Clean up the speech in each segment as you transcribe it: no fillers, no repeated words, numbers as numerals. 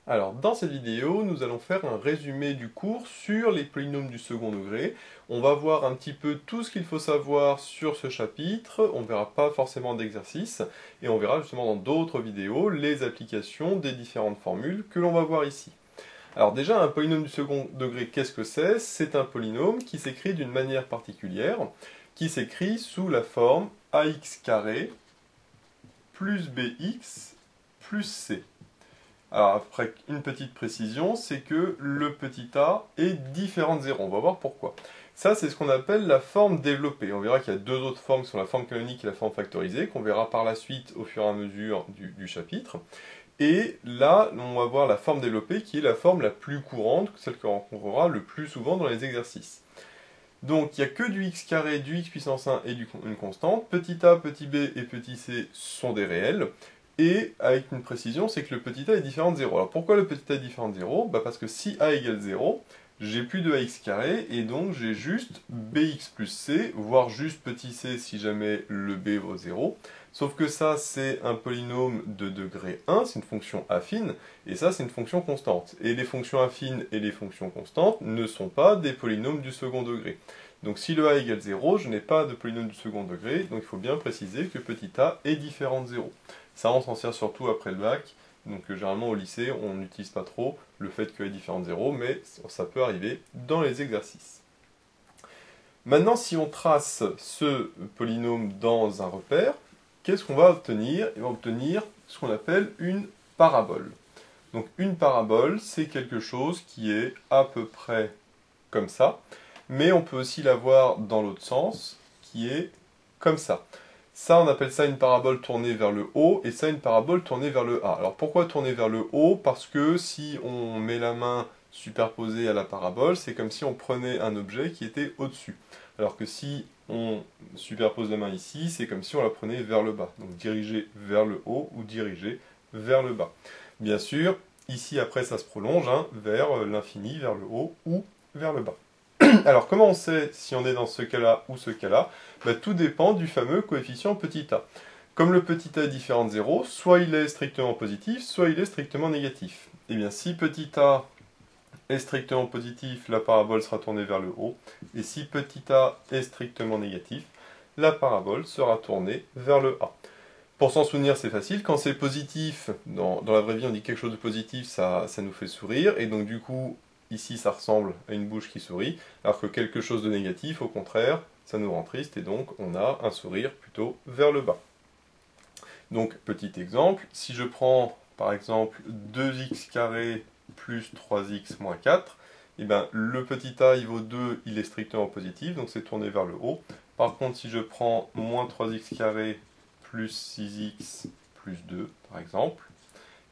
Alors, dans cette vidéo, nous allons faire un résumé du cours sur les polynômes du second degré. On va voir un petit peu tout ce qu'il faut savoir sur ce chapitre, on ne verra pas forcément d'exercice, et on verra justement dans d'autres vidéos les applications des différentes formules que l'on va voir ici. Alors déjà, un polynôme du second degré, qu'est-ce que c'est? C'est un polynôme qui s'écrit d'une manière particulière, qui s'écrit sous la forme ax carré plus bx plus c. Alors après une petite précision, c'est que le petit a est différent de 0. On va voir pourquoi. Ça, c'est ce qu'on appelle la forme développée. On verra qu'il y a deux autres formes qui sont la forme canonique et la forme factorisée, qu'on verra par la suite au fur et à mesure du chapitre. Et là, on va voir la forme développée qui est la forme la plus courante, celle qu'on rencontrera le plus souvent dans les exercices. Donc, il n'y a que du x carré, du x puissance 1 et une constante. Petit a, petit b et petit c sont des réels. Et avec une précision, c'est que le petit a est différent de 0. Alors pourquoi le petit a est différent de 0? Parce que si a égale 0, j'ai plus de ax carré, et donc j'ai juste bx plus c, voire juste petit c si jamais le b vaut 0. Sauf que ça, c'est un polynôme de degré 1, c'est une fonction affine, et ça, c'est une fonction constante. Et les fonctions affines et les fonctions constantes ne sont pas des polynômes du second degré. Donc si le a égale 0, je n'ai pas de polynôme du second degré, donc il faut bien préciser que petit a est différent de 0. Ça, on s'en sert surtout après le bac, donc généralement au lycée, on n'utilise pas trop le fait que est différent de 0, mais ça peut arriver dans les exercices. Maintenant, si on trace ce polynôme dans un repère, qu'est-ce qu'on va obtenir? On va obtenir ce qu'on appelle une parabole. Donc une parabole, c'est quelque chose qui est à peu près comme ça, mais on peut aussi l'avoir dans l'autre sens, qui est comme ça. Ça, on appelle ça une parabole tournée vers le haut, et ça, une parabole tournée vers le A. Alors pourquoi tourner vers le haut? Parce que si on met la main superposée à la parabole, c'est comme si on prenait un objet qui était au-dessus. Alors que si on superpose la main ici, c'est comme si on la prenait vers le bas. Donc dirigée vers le haut ou dirigée vers le bas. Bien sûr, ici après ça se prolonge vers l'infini, vers le haut ou vers le bas. Alors, comment on sait si on est dans ce cas-là ou ce cas-là? Tout dépend du fameux coefficient petit a. Comme le petit a est différent de 0, soit il est strictement positif, soit il est strictement négatif. Eh bien, si petit a est strictement positif, la parabole sera tournée vers le haut. Et si petit a est strictement négatif, la parabole sera tournée vers le A. Pour s'en souvenir, c'est facile. Quand c'est positif, dans la vraie vie, on dit quelque chose de positif, ça nous fait sourire. Et donc, du coup, ici, ça ressemble à une bouche qui sourit. Alors que quelque chose de négatif, au contraire, ça nous rend triste. Et donc, on a un sourire plutôt vers le bas. Donc, petit exemple. Si je prends, par exemple, 2x carré plus 3x moins 4, eh bien, le petit a, il vaut 2, il est strictement positif, donc c'est tourné vers le haut. Par contre, si je prends moins 3x carré plus 6x plus 2, par exemple,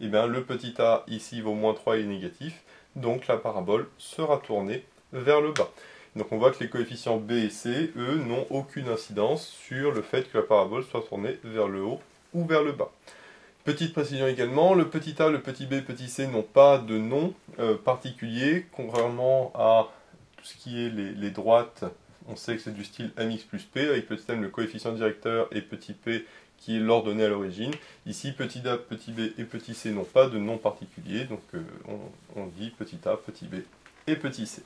eh bien, le petit a ici vaut moins 3 et est négatif, donc la parabole sera tournée vers le bas. Donc on voit que les coefficients b et c, eux, n'ont aucune incidence sur le fait que la parabole soit tournée vers le haut ou vers le bas. Petite précision également, le petit a, le petit b, petit c n'ont pas de nom particulier, contrairement à tout ce qui est les droites. On sait que c'est du style mx plus p, avec petit m le coefficient directeur et petit p qui est l'ordonnée à l'origine. Ici, petit a, petit b et petit c n'ont pas de nom particulier, donc on dit petit a, petit b et petit c.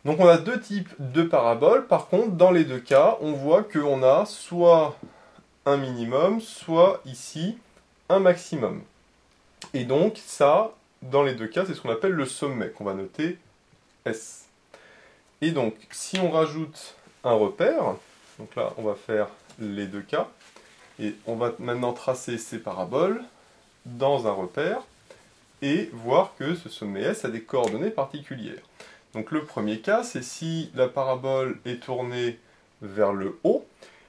Donc on a deux types de paraboles, par contre, dans les deux cas, on voit qu'on a soit un minimum, soit ici un maximum. Et donc ça, dans les deux cas, c'est ce qu'on appelle le sommet, qu'on va noter S. Et donc, si on rajoute un repère, donc là, on va faire les deux cas, et on va maintenant tracer ces paraboles dans un repère, et voir que ce sommet S a des coordonnées particulières. Donc le premier cas, c'est si la parabole est tournée vers le haut,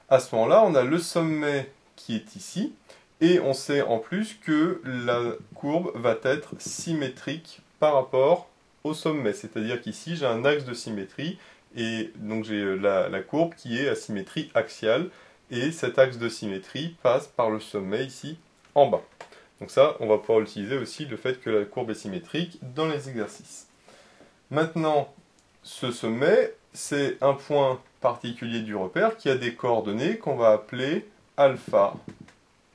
à ce moment-là, on a le sommet qui est ici, et on sait en plus que la courbe va être symétrique par rapport au sommet. C'est-à-dire qu'ici, j'ai un axe de symétrie, et donc j'ai la courbe qui est à symétrie axiale, et cet axe de symétrie passe par le sommet ici, en bas. Donc ça, on va pouvoir utiliser aussi le fait que la courbe est symétrique dans les exercices. Maintenant, ce sommet, c'est un point particulier du repère qui a des coordonnées qu'on va appeler alpha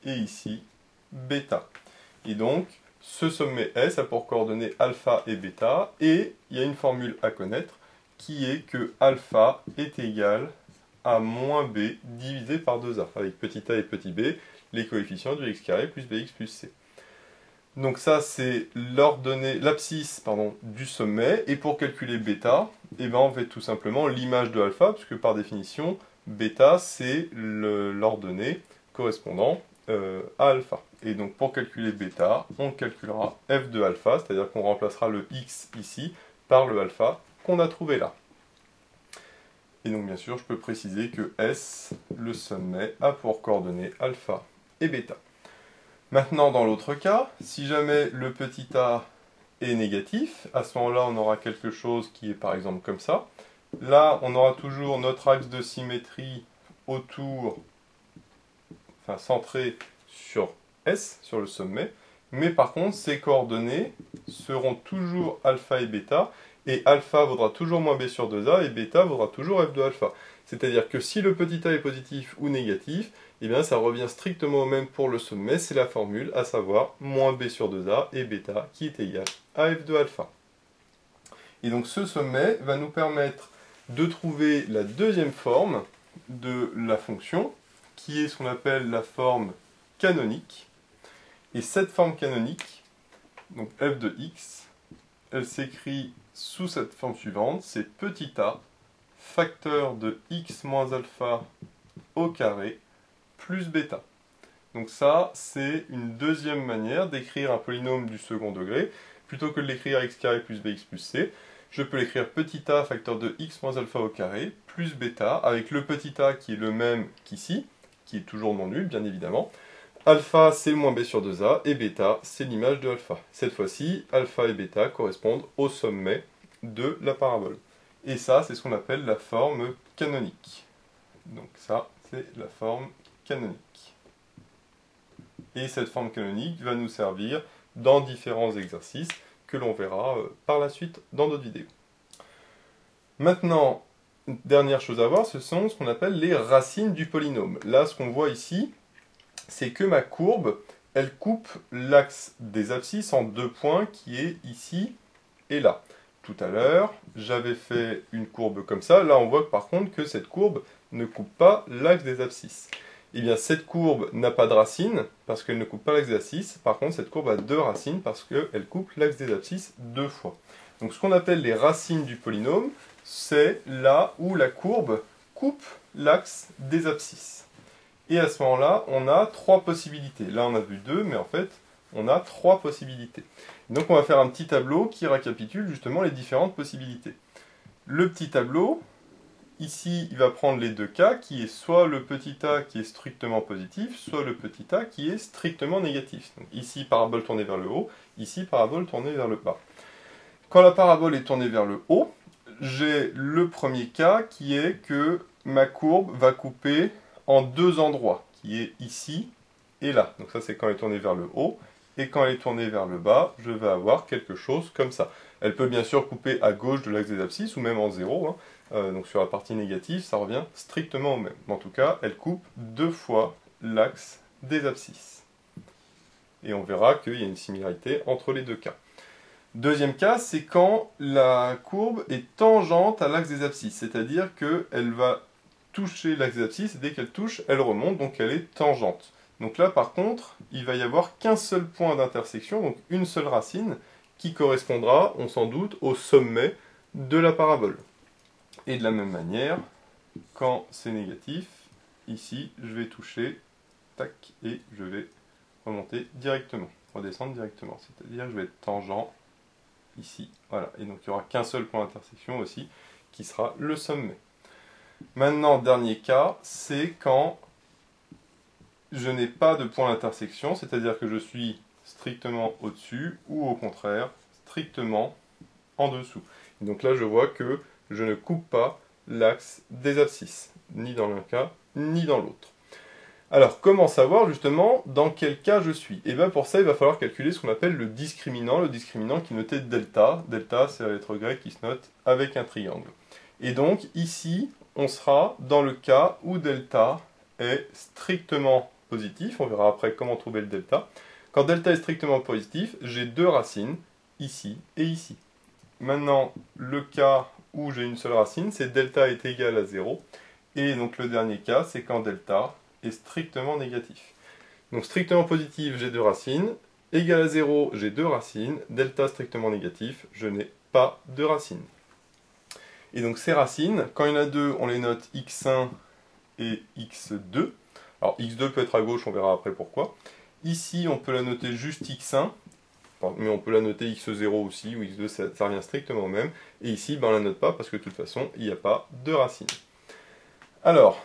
et ici bêta. Et donc, ce sommet S a pour coordonnées alpha et bêta, et il y a une formule à connaître qui est que alpha est égal à moins b divisé par 2a, avec petit a et petit b, les coefficients du x carré plus bx plus c. Donc ça, c'est l'abscisse du sommet, et pour calculer bêta, eh ben, on fait tout simplement l'image de alpha, puisque par définition, bêta, c'est l'ordonnée correspondant à alpha. Et donc pour calculer bêta, on calculera f de alpha, c'est-à-dire qu'on remplacera le x ici par le alpha qu'on a trouvé là. Et donc bien sûr, je peux préciser que S, le sommet, a pour coordonnées alpha et bêta. Maintenant, dans l'autre cas, si jamais le petit a est négatif, à ce moment-là, on aura quelque chose qui est par exemple comme ça. Là, on aura toujours notre axe de symétrie autour, enfin centré sur S, sur le sommet, mais par contre, ces coordonnées seront toujours alpha et bêta, et alpha vaudra toujours moins b sur 2a, et bêta vaudra toujours f de alpha. C'est-à-dire que si le petit a est positif ou négatif, eh bien ça revient strictement au même pour le sommet, c'est la formule, à savoir moins b sur 2a et bêta qui est égal à f de alpha. Et donc ce sommet va nous permettre de trouver la deuxième forme de la fonction, qui est ce qu'on appelle la forme canonique. Et cette forme canonique, donc f de x, elle s'écrit sous cette forme suivante, c'est petit a facteur de x moins alpha au carré plus bêta. Donc ça, c'est une deuxième manière d'écrire un polynôme du second degré. Plutôt que de l'écrire x carré plus bx plus c, je peux l'écrire petit a facteur de x moins alpha au carré plus bêta, avec le petit a qui est le même qu'ici, qui est toujours non nul, bien évidemment. Alpha, c'est moins b sur 2a, et bêta, c'est l'image de alpha. Cette fois-ci, alpha et bêta correspondent au sommet de la parabole. Et ça, c'est ce qu'on appelle la forme canonique. Donc ça, c'est la forme canonique. Et cette forme canonique va nous servir dans différents exercices que l'on verra par la suite dans d'autres vidéos. Maintenant, dernière chose à voir, ce sont ce qu'on appelle les racines du polynôme. Là, ce qu'on voit ici, c'est que ma courbe, elle coupe l'axe des abscisses en deux points qui est ici et là. Tout à l'heure, j'avais fait une courbe comme ça. Là, on voit par contre que cette courbe ne coupe pas l'axe des abscisses. Eh bien, cette courbe n'a pas de racine parce qu'elle ne coupe pas l'axe des abscisses. Par contre, cette courbe a deux racines parce qu'elle coupe l'axe des abscisses deux fois. Donc, ce qu'on appelle les racines du polynôme, c'est là où la courbe coupe l'axe des abscisses. Et à ce moment-là, on a trois possibilités. Là, on a vu deux, mais en fait, on a trois possibilités. Donc, on va faire un petit tableau qui récapitule justement les différentes possibilités. Le petit tableau, ici, il va prendre les deux cas, qui est soit le petit a qui est strictement positif, soit le petit a qui est strictement négatif. Donc, ici, parabole tournée vers le haut, ici, parabole tournée vers le bas. Quand la parabole est tournée vers le haut, j'ai le premier cas qui est que ma courbe va couper en deux endroits, qui est ici et là. Donc ça, c'est quand elle est tournée vers le haut. Et quand elle est tournée vers le bas, je vais avoir quelque chose comme ça. Elle peut bien sûr couper à gauche de l'axe des abscisses, ou même en zéro. Donc sur la partie négative, ça revient strictement au même. Mais en tout cas, elle coupe deux fois l'axe des abscisses. Et on verra qu'il y a une similarité entre les deux cas. Deuxième cas, c'est quand la courbe est tangente à l'axe des abscisses. C'est-à-dire qu'elle va toucher l'axe des abscisses, et dès qu'elle touche, elle remonte, donc elle est tangente. Donc là, par contre, il va y avoir qu'un seul point d'intersection, donc une seule racine, qui correspondra, on s'en doute, au sommet de la parabole. Et de la même manière, quand c'est négatif, ici, je vais toucher, tac, et je vais remonter directement, redescendre directement. C'est-à-dire que je vais être tangent ici, voilà. Et donc il n'y aura qu'un seul point d'intersection aussi, qui sera le sommet. Maintenant, dernier cas, c'est quand je n'ai pas de point d'intersection, c'est-à-dire que je suis strictement au-dessus, ou au contraire, strictement en dessous. Et donc là, je vois que je ne coupe pas l'axe des abscisses, ni dans l'un cas, ni dans l'autre. Alors, comment savoir justement dans quel cas je suis? Et bien pour ça, il va falloir calculer ce qu'on appelle le discriminant qui est noté delta. Delta, c'est la lettre grecque qui se note avec un triangle. Et donc, ici, on sera dans le cas où delta est strictement positif. On verra après comment trouver le delta. Quand delta est strictement positif, j'ai deux racines, ici et ici. Maintenant, le cas où j'ai une seule racine, c'est delta est égal à 0. Et donc le dernier cas, c'est quand delta est strictement négatif. Donc strictement positif, j'ai deux racines. Égal à 0, j'ai deux racines. Delta strictement négatif, je n'ai pas de racines. Et donc ces racines, quand il y en a deux, on les note x1 et x2. Alors x2 peut être à gauche, on verra après pourquoi. Ici, on peut la noter juste x1, mais on peut la noter x0 aussi, ou x2, ça revient strictement au même. Et ici, ben, on ne la note pas, parce que de toute façon, il n'y a pas de racines. Alors,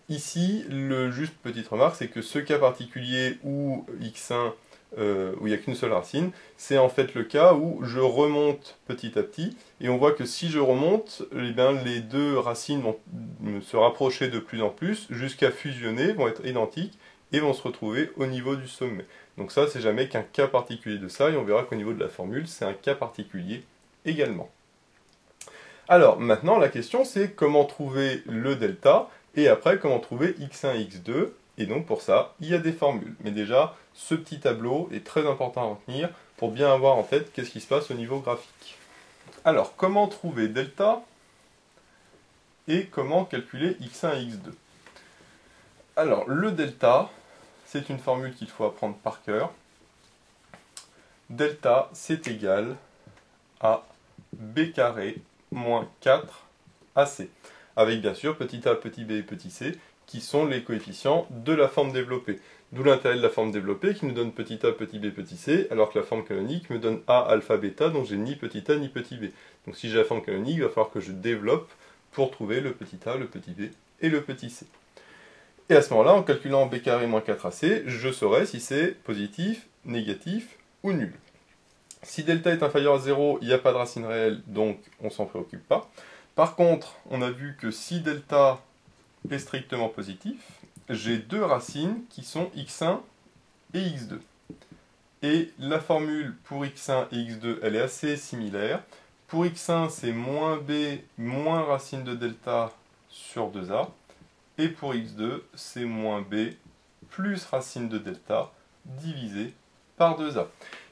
ici, le juste petite remarque, c'est que ce cas particulier où x1, où il n'y a qu'une seule racine, c'est en fait le cas où je remonte petit à petit, et on voit que si je remonte, eh bien, les deux racines vont se rapprocher de plus en plus, jusqu'à fusionner, vont être identiques, et vont se retrouver au niveau du sommet. Donc ça, c'est jamais qu'un cas particulier de ça, et on verra qu'au niveau de la formule, c'est un cas particulier également. Alors, maintenant, la question, c'est comment trouver le delta, et après, comment trouver x1 et x2. Et donc, pour ça, il y a des formules. Mais déjà, ce petit tableau est très important à retenir pour bien avoir en tête qu'est-ce qui se passe au niveau graphique. Alors, comment trouver delta et comment calculer x1 et x2. Alors, le delta, c'est une formule qu'il faut apprendre par cœur. Delta, c'est égal à b carré moins 4ac. Avec bien sûr petit a, petit b et petit c, qui sont les coefficients de la forme développée. D'où l'intérêt de la forme développée qui nous donne petit a, petit b, petit c, alors que la forme canonique me donne a, alpha, bêta, donc j'ai ni petit a ni petit b. Donc si j'ai la forme canonique, il va falloir que je développe pour trouver le petit a, le petit b et le petit c. Et à ce moment-là, en calculant b carré moins 4ac, je saurai si c'est positif, négatif ou nul. Si delta est inférieur à 0, il n'y a pas de racine réelle, donc on ne s'en préoccupe pas. Par contre, on a vu que si delta est strictement positif, j'ai deux racines qui sont x1 et x2. Et la formule pour x1 et x2, elle est assez similaire. Pour x1, c'est moins b moins racine de delta sur 2a. Et pour x2, c'est moins b plus racine de delta divisé par 2a.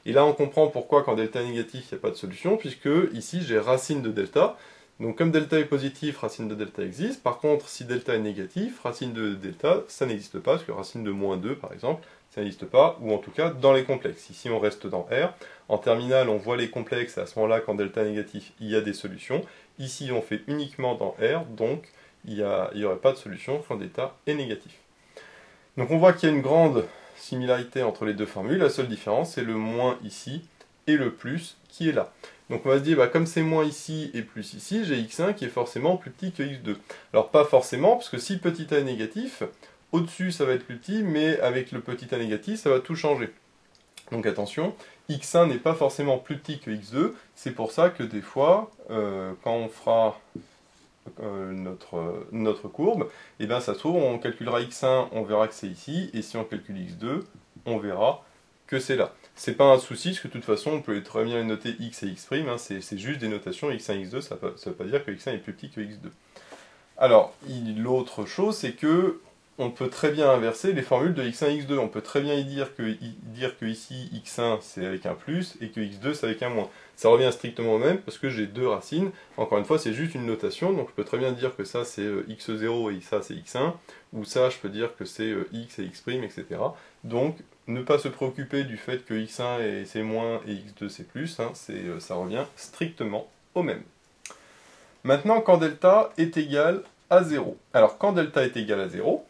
Et là, on comprend pourquoi quand delta est négatif, il n'y a pas de solution, puisque ici, j'ai racine de delta. Donc comme delta est positif, racine de delta existe. Par contre, si delta est négatif, racine de delta, ça n'existe pas, parce que racine de moins 2, par exemple, ça n'existe pas, ou en tout cas dans les complexes. Ici, on reste dans R. En terminale, on voit les complexes, et à ce moment-là, quand delta est négatif, il y a des solutions. Ici, on fait uniquement dans R, donc il n'y aurait pas de solution quand delta est négatif. Donc on voit qu'il y a une grande similarité entre les deux formules. La seule différence, c'est le moins ici et le plus qui est là. Donc on va se dire, bah, comme c'est moins ici et plus ici, j'ai x1 qui est forcément plus petit que x2. Alors pas forcément, parce que si petit a est négatif, au-dessus ça va être plus petit, mais avec le petit a négatif, ça va tout changer. Donc attention, x1 n'est pas forcément plus petit que x2, c'est pour ça que des fois, quand on fera notre courbe, et bien ça se trouve, on calculera x1, on verra que c'est ici, et si on calcule x2, on verra que c'est là. C'est pas un souci, parce que de toute façon, on peut très bien noter x et x', hein, c'est juste des notations x1, x2, ça ne veut pas dire que x1 est plus petit que x2. Alors, l'autre chose, c'est que on peut très bien inverser les formules de x1 et x2. On peut très bien dire que ici, x1 c'est avec un plus, et que x2 c'est avec un moins. Ça revient strictement au même, parce que j'ai deux racines. Encore une fois, c'est juste une notation, donc je peux très bien dire que ça c'est x0 et ça c'est x1, ou ça je peux dire que c'est x et x', etc. Donc, ne pas se préoccuper du fait que x1 c'est moins et x2 c'est plus, hein, ça revient strictement au même. Maintenant, quand delta est égal à 0. Alors, quand delta est égal à 0,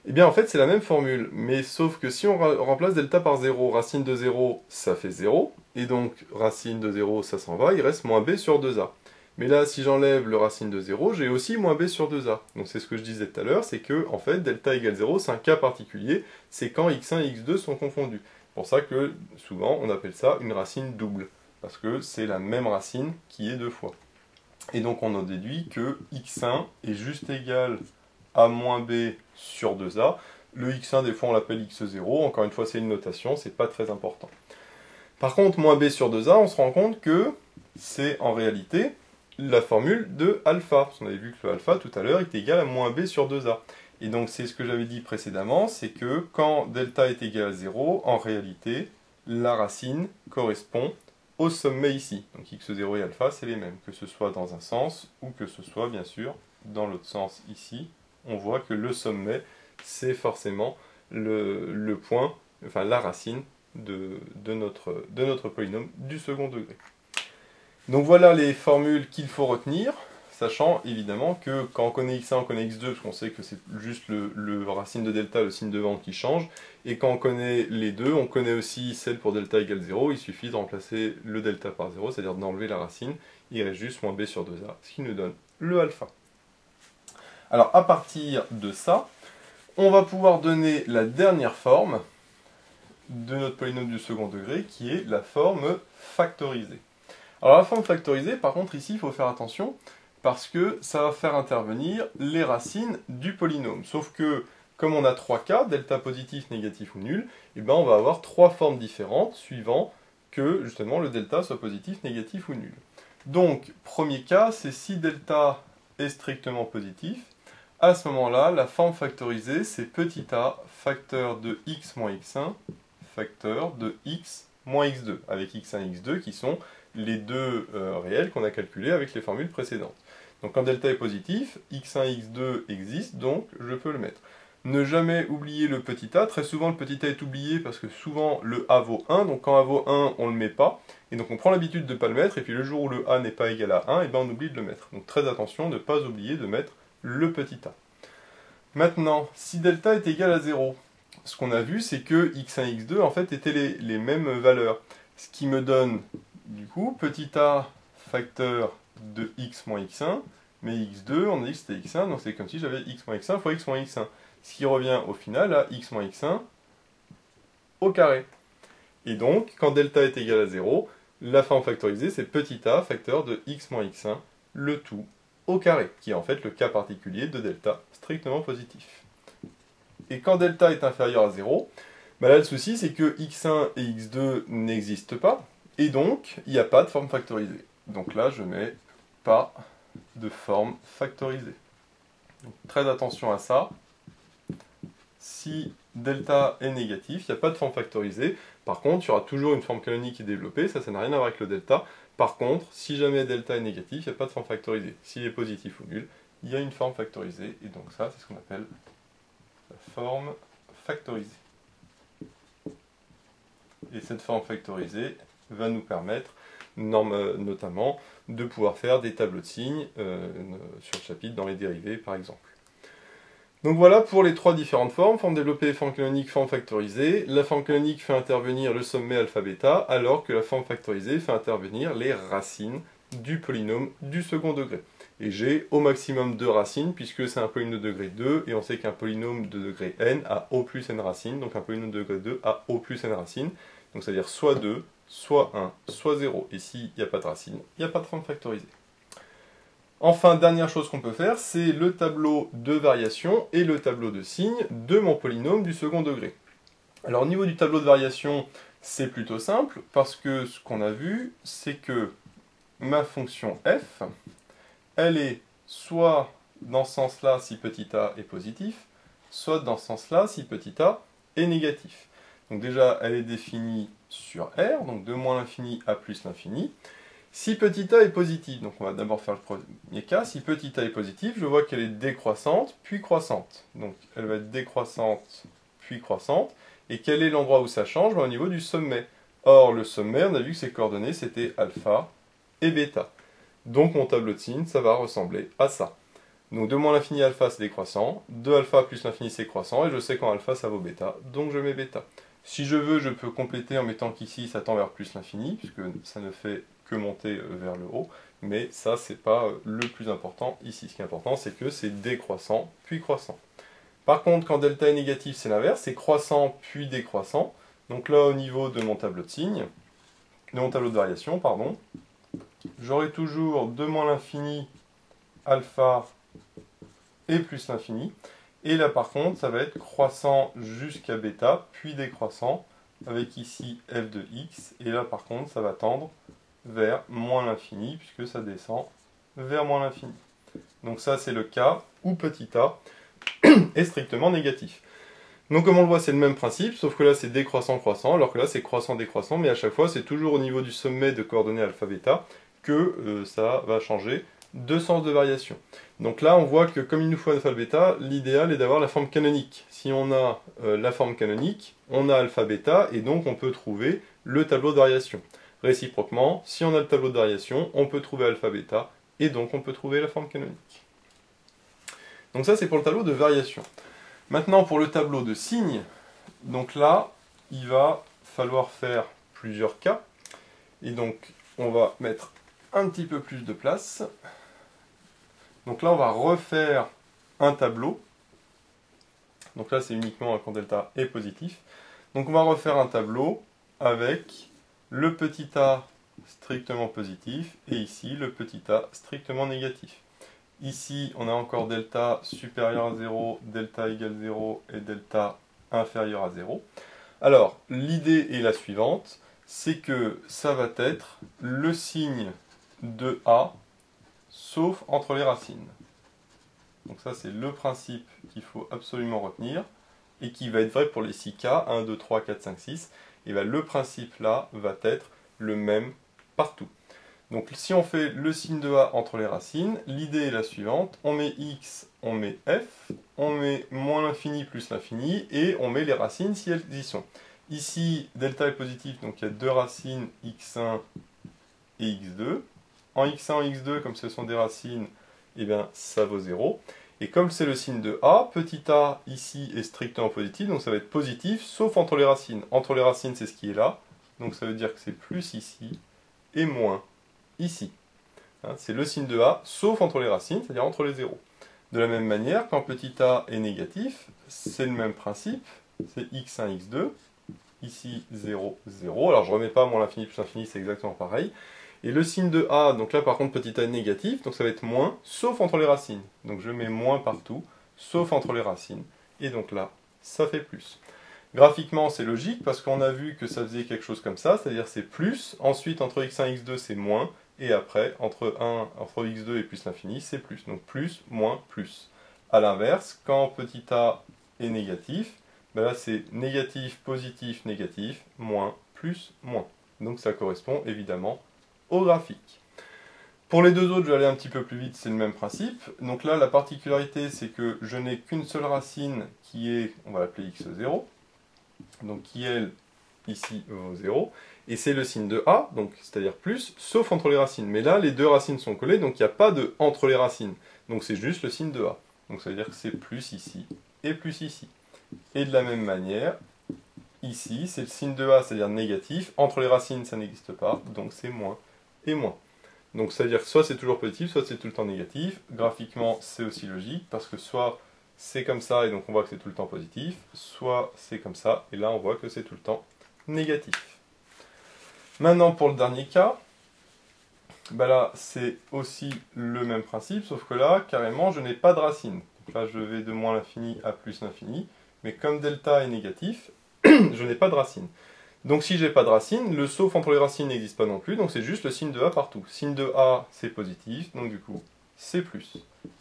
eh bien en fait c'est la même formule, mais sauf que si on remplace delta par 0, racine de 0, ça fait 0, et donc racine de 0, ça s'en va, il reste moins b sur 2a. Mais là, si j'enlève le racine de 0, j'ai aussi moins b sur 2a. Donc c'est ce que je disais tout à l'heure, c'est que en fait delta égale 0, c'est un cas particulier, c'est quand x1 et x2 sont confondus. C'est pour ça que souvent on appelle ça une racine double, parce que c'est la même racine qui est deux fois. Et donc on en déduit que x1 est juste égal à moins b sur 2a. Le x1, des fois on l'appelle x0, encore une fois c'est une notation, c'est pas très important. Par contre, moins b sur 2a, on se rend compte que c'est en réalité la formule de alpha. Parce qu'on avait vu que le alpha tout à l'heure est égal à moins b sur 2a. Et donc c'est ce que j'avais dit précédemment, c'est que quand delta est égal à 0, en réalité, la racine correspond au sommet ici. Donc x0 et alpha, c'est les mêmes, que ce soit dans un sens ou que ce soit, bien sûr, dans l'autre sens ici. On voit que le sommet, c'est forcément le point, enfin la racine de notre polynôme du second degré. Donc voilà les formules qu'il faut retenir, sachant évidemment que quand on connaît x1, on connaît x2, parce qu'on sait que c'est juste le racine de delta, le signe de vente qui change, et quand on connaît les deux, on connaît aussi celle pour delta égale 0, il suffit de remplacer le delta par 0, c'est-à-dire d'enlever la racine, il reste juste moins b sur 2a, ce qui nous donne le alpha. Alors à partir de ça, on va pouvoir donner la dernière forme de notre polynôme du second degré, qui est la forme factorisée. Alors la forme factorisée, par contre, ici, il faut faire attention, parce que ça va faire intervenir les racines du polynôme. Sauf que, comme on a 3 cas, delta positif, négatif ou nul, et ben on va avoir 3 formes différentes, suivant que, justement, le delta soit positif, négatif ou nul. Donc, premier cas, c'est si delta est strictement positif, à ce moment-là, la forme factorisée, c'est petit a facteur de x moins x1, facteur de x moins x2, avec x1 et x2 qui sont les deux réels qu'on a calculés avec les formules précédentes. Donc quand delta est positif, x1 et x2 existent, donc je peux le mettre. Ne jamais oublier le petit a, très souvent le petit a est oublié parce que souvent le a vaut 1, donc quand a vaut 1, on ne le met pas, et donc on prend l'habitude de ne pas le mettre, et puis le jour où le a n'est pas égal à 1, et ben on oublie de le mettre. Donc très attention de ne pas oublier de mettre le petit a. Maintenant, si delta est égal à 0, ce qu'on a vu, c'est que x1 et x2 en fait étaient les mêmes valeurs. Ce qui me donne, du coup, petit a facteur de x moins x1, mais x2, on a dit que c'était x1, donc c'est comme si j'avais x moins x1 fois x moins x1. Ce qui revient au final à x moins x1 au carré. Et donc, quand delta est égal à 0, la forme factorisée, c'est petit a facteur de x moins x1, le tout au carré, qui est en fait le cas particulier de delta strictement positif. Et quand delta est inférieur à 0, bah là le souci c'est que x1 et x2 n'existent pas, et donc il n'y a pas de forme factorisée. Donc là je mets pas de forme factorisée. Donc, très attention à ça. Si delta est négatif, il n'y a pas de forme factorisée. Par contre, il y aura toujours une forme canonique qui est développée, ça n'a rien à voir avec le delta. Par contre, si jamais delta est négatif, il n'y a pas de forme factorisée. S'il est positif ou nul, il y a une forme factorisée, et donc ça, c'est ce qu'on appelle la forme factorisée. Et cette forme factorisée va nous permettre notamment de pouvoir faire des tableaux de signes sur le chapitre dans les dérivés par exemple. Donc voilà pour les 3 différentes formes, forme développée, forme canonique, forme factorisée. La forme canonique fait intervenir le sommet alpha-bêta, alors que la forme factorisée fait intervenir les racines du polynôme du second degré. Et j'ai au maximum 2 racines, puisque c'est un polynôme de degré 2, et on sait qu'un polynôme de degré n a O plus n racines, donc un polynôme de degré 2 a O plus n racines, donc c'est-à-dire soit 2, soit 1, soit 0. Et s'il n'y a pas de racine, il n'y a pas de forme factorisée. Enfin, dernière chose qu'on peut faire, c'est le tableau de variation et le tableau de signes de mon polynôme du second degré. Alors au niveau du tableau de variation, c'est plutôt simple, parce que ce qu'on a vu, c'est que ma fonction f, elle est soit dans ce sens-là si petit a est positif, soit dans ce sens-là si petit a est négatif. Donc déjà, elle est définie sur R, donc de moins l'infini à plus l'infini. Si petit a est positif, donc on va d'abord faire le premier cas, si petit a est positif, je vois qu'elle est décroissante, puis croissante. Donc elle va être décroissante, puis croissante. Et quel est l'endroit où ça change? Au niveau du sommet. Or, le sommet, on a vu que ses coordonnées, c'était alpha et bêta. Donc mon tableau de signes, ça va ressembler à ça. Donc de moins l'infini à alpha, c'est décroissant. De alpha plus l'infini, c'est croissant. Et je sais qu'en alpha, ça vaut bêta. Donc je mets bêta. Si je veux, je peux compléter en mettant qu'ici, ça tend vers plus l'infini, puisque ça ne fait que monter vers le haut. Mais ça, c'est pas le plus important ici. Ce qui est important, c'est que c'est décroissant, puis croissant. Par contre, quand delta est négatif, c'est l'inverse. C'est croissant, puis décroissant. Donc là, au niveau de mon tableau de signes, de mon tableau de variation, pardon, j'aurai toujours de moins l'infini, alpha et plus l'infini. Et là par contre, ça va être croissant jusqu'à bêta, puis décroissant, avec ici f de x. Et là par contre, ça va tendre vers moins l'infini, puisque ça descend vers moins l'infini. Donc ça, c'est le cas où petit a est strictement négatif. Donc comme on le voit, c'est le même principe, sauf que là c'est décroissant-croissant, alors que là c'est croissant-décroissant, mais à chaque fois c'est toujours au niveau du sommet de coordonnées alpha-bêta que ça va changer de sens de variation. Donc là on voit que comme il nous faut alpha-bêta, l'idéal est d'avoir la forme canonique. Si on a la forme canonique, on a alpha-bêta, et donc on peut trouver le tableau de variation. Réciproquement, si on a le tableau de variation, on peut trouver alpha-bêta, et donc on peut trouver la forme canonique. Donc ça c'est pour le tableau de variation. Maintenant, pour le tableau de signes, donc là, il va falloir faire plusieurs cas. Et donc, on va mettre un petit peu plus de place. Donc là, on va refaire un tableau. Donc là, c'est uniquement quand delta est positif. Donc on va refaire un tableau avec le petit a strictement positif et ici le petit a strictement négatif. Ici, on a encore delta supérieur à 0, delta égale 0 et delta inférieur à 0. Alors, l'idée est la suivante, c'est que ça va être le signe de A, sauf entre les racines. Donc ça, c'est le principe qu'il faut absolument retenir, et qui va être vrai pour les 6 cas, 1, 2, 3, 4, 5, 6. Et bien, le principe là va être le même partout. Donc si on fait le signe de A entre les racines, l'idée est la suivante, on met x, on met f, on met moins l'infini plus l'infini, et on met les racines si elles y sont. Ici, delta est positif, donc il y a deux racines x1 et x2. En x1 et x2, comme ce sont des racines, eh bien ça vaut 0. Et comme c'est le signe de A, petit a ici est strictement positif, donc ça va être positif, sauf entre les racines. Entre les racines, c'est ce qui est là, donc ça veut dire que c'est plus ici, et moins ici. C'est le signe de A, sauf entre les racines, c'est-à-dire entre les zéros. De la même manière, quand petit a est négatif, c'est le même principe, c'est x1, x2, ici 0, 0. Alors je ne remets pas moins l'infini plus l'infini, c'est exactement pareil. Et le signe de A, donc là par contre petit a est négatif, donc ça va être moins, sauf entre les racines. Donc je mets moins partout, sauf entre les racines. Et donc là, ça fait plus. Graphiquement, c'est logique, parce qu'on a vu que ça faisait quelque chose comme ça, c'est-à-dire c'est plus, ensuite entre x1 et x2 c'est moins, et après, entre x2 et plus l'infini, c'est plus. Donc plus, moins, plus. A l'inverse, quand petit a est négatif, ben là c'est négatif, positif, négatif, moins, plus, moins. Donc ça correspond évidemment au graphique. Pour les deux autres, je vais aller un petit peu plus vite, c'est le même principe. Donc là, la particularité, c'est que je n'ai qu'une seule racine qui est, on va l'appeler x0, donc qui elle, ici, vaut 0. Et c'est le signe de A, donc c'est-à-dire plus, sauf entre les racines. Mais là, les deux racines sont collées, donc il n'y a pas de entre les racines. Donc c'est juste le signe de A. Donc ça veut dire que c'est plus ici et plus ici. Et de la même manière, ici, c'est le signe de A, c'est-à-dire négatif. Entre les racines, ça n'existe pas, donc c'est moins et moins. Donc ça veut dire que soit c'est toujours positif, soit c'est tout le temps négatif. Graphiquement, c'est aussi logique, parce que soit c'est comme ça, et donc on voit que c'est tout le temps positif, soit c'est comme ça, et là on voit que c'est tout le temps négatif. Maintenant, pour le dernier cas, ben là, c'est aussi le même principe, sauf que là, carrément, je n'ai pas de racine. Donc là, je vais de moins l'infini à plus l'infini, mais comme delta est négatif, je n'ai pas de racine. Donc si j'ai pas de racine, le sauf entre les racines n'existe pas non plus, donc c'est juste le signe de A partout. Signe de A, c'est positif, donc du coup, c'est plus.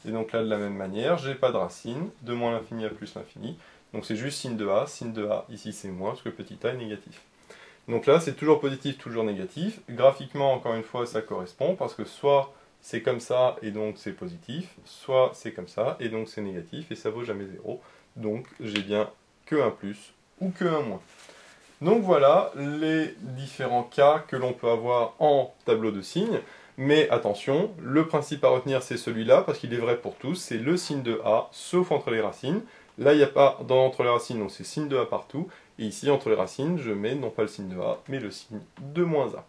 Et donc là, de la même manière, j'ai pas de racine, de moins l'infini à plus l'infini, donc c'est juste signe de A, ici c'est moins, parce que petit a est négatif. Donc là, c'est toujours positif, toujours négatif. Graphiquement, encore une fois, ça correspond, parce que soit c'est comme ça, et donc c'est positif, soit c'est comme ça, et donc c'est négatif, et ça vaut jamais 0. Donc j'ai bien que un plus, ou que un moins. Donc voilà les différents cas que l'on peut avoir en tableau de signes. Mais attention, le principe à retenir c'est celui-là, parce qu'il est vrai pour tous, c'est le signe de A, sauf entre les racines. Là, il n'y a pas entre les racines, donc c'est signe de A partout. Et ici, entre les racines, je mets non pas le signe de A, mais le signe de moins A.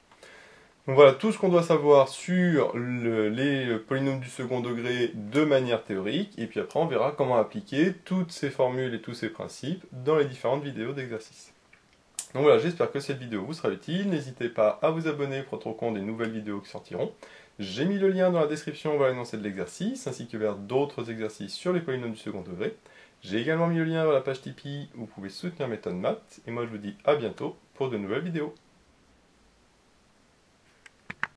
Donc voilà tout ce qu'on doit savoir sur les polynômes du second degré de manière théorique. Et puis après, on verra comment appliquer toutes ces formules et tous ces principes dans les différentes vidéos d'exercice. Donc voilà, j'espère que cette vidéo vous sera utile. N'hésitez pas à vous abonner pour être au courant des nouvelles vidéos qui sortiront. J'ai mis le lien dans la description vers l'énoncé de l'exercice, ainsi que vers d'autres exercices sur les polynômes du second degré. J'ai également mis le lien vers la page Tipeee où vous pouvez soutenir Méthode Maths. Et moi je vous dis à bientôt pour de nouvelles vidéos.